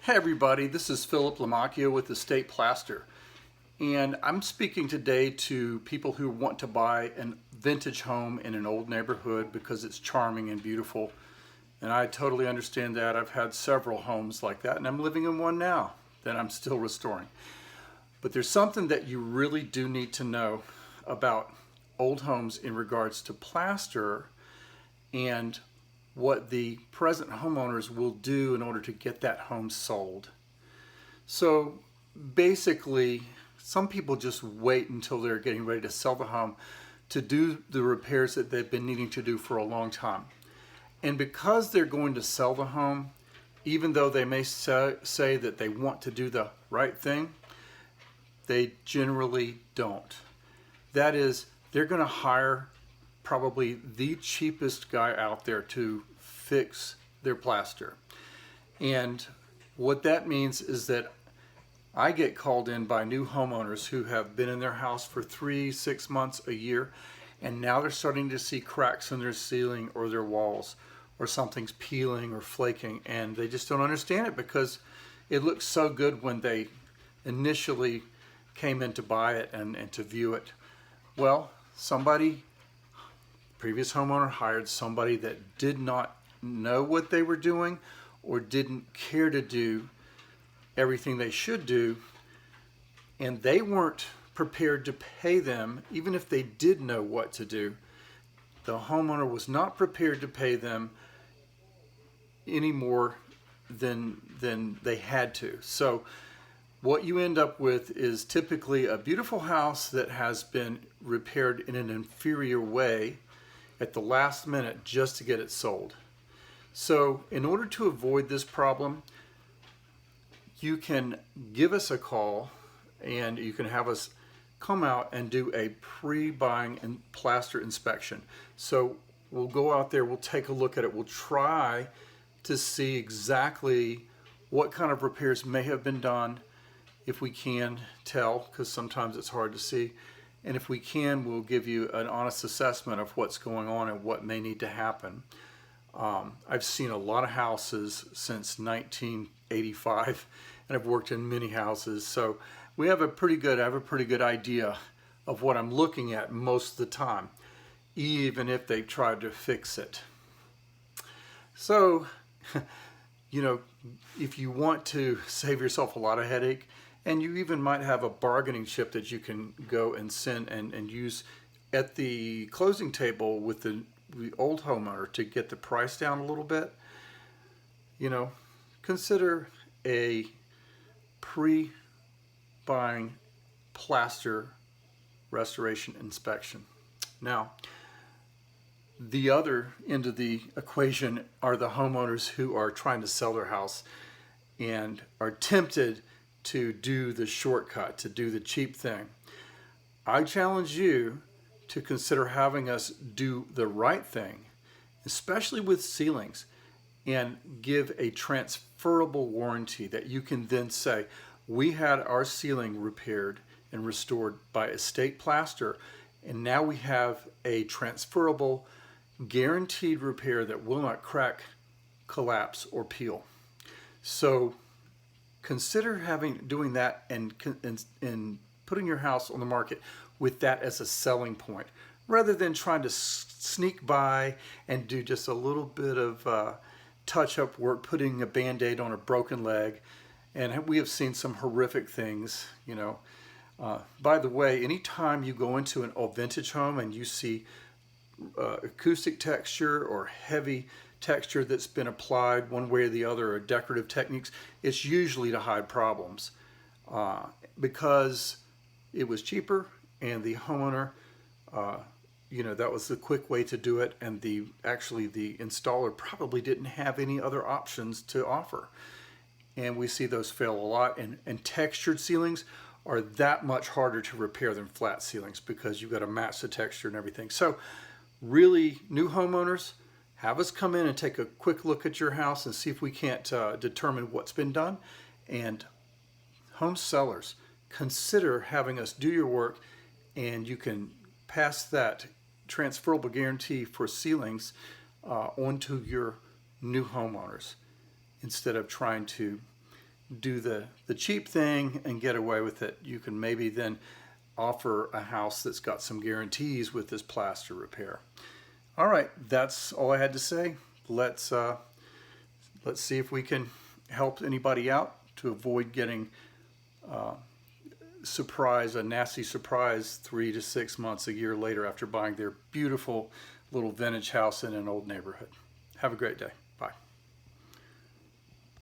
Hey everybody, this is Philip Lamacchio with Estate Plaster, and I'm speaking today to people who want to buy a vintage home in an old neighborhood because it's charming and beautiful. And I totally understand that. I've had several homes like that, and I'm living in one now that I'm still restoring. But there's something that you really do need to know about old homes in regards to plaster and what the present homeowners will do in order to get that home sold. So basically, some people just wait until they're getting ready to sell the home to do the repairs that they've been needing to do for a long time. And because they're going to sell the home, even though they may say that they want to do the right thing, they generally don't. That is, they're going to hire probably the cheapest guy out there to fix their plaster. And what that means is that I get called in by new homeowners who have been in their house for 3-6 months, a year, and now they're starting to see cracks in their ceiling or their walls, or something's peeling or flaking, and they just don't understand it because it looks so good when they initially came in to buy it and to view it. Well, previous homeowner hired somebody that did not know what they were doing or didn't care to do everything they should do, and they weren't prepared to pay them even if they did know what to do. The homeowner was not prepared to pay them any more than they had to. So what you end up with is typically a beautiful house that has been repaired in an inferior way at the last minute just to get it sold. So in order to avoid this problem, you can give us a call and you can have us come out and do a pre-buying and plaster inspection. So we'll go out there, we'll take a look at it, we'll try to see exactly what kind of repairs may have been done, if we can tell, because sometimes it's hard to see. And if we can, we'll give you an honest assessment of what's going on and what may need to happen. I've seen a lot of houses since 1985, and I've worked in many houses, so I have a pretty good idea of what I'm looking at most of the time, even if they've tried to fix it. So, if you want to save yourself a lot of headache, and you even might have a bargaining chip that you can go and send and use at the closing table with the old homeowner to get the price down a little bit, consider a pre-buying plaster restoration inspection. Now, the other end of the equation are the homeowners who are trying to sell their house and are tempted to do the shortcut, to do the cheap thing. I challenge you to consider having us do the right thing, especially with ceilings, and give a transferable warranty that you can then say, we had our ceiling repaired and restored by Estate Plaster, and now we have a transferable guaranteed repair that will not crack, collapse, or peel. So consider doing that and putting your house on the market with that as a selling point, rather than trying to sneak by and do just a little bit of touch-up work, putting a Band-Aid on a broken leg. And we have seen some horrific things, By the way, anytime you go into an old vintage home and you see acoustic texture or heavy texture that's been applied one way or the other, or decorative techniques, it's usually to hide problems because it was cheaper, and the homeowner, that was the quick way to do it, and the installer probably didn't have any other options to offer. And we see those fail a lot, and textured ceilings are that much harder to repair than flat ceilings because you've got to match the texture and everything. So really, new homeowners, have us come in and take a quick look at your house and see if we can't determine what's been done. And home sellers, consider having us do your work, and you can pass that transferable guarantee for ceilings onto your new homeowners, instead of trying to do the cheap thing and get away with it. You can maybe then offer a house that's got some guarantees with this plaster repair. All right, that's all I had to say. Let's see if we can help anybody out to avoid getting a nasty surprise 3 to 6 months, a year later after buying their beautiful little vintage house in an old neighborhood. Have a great day.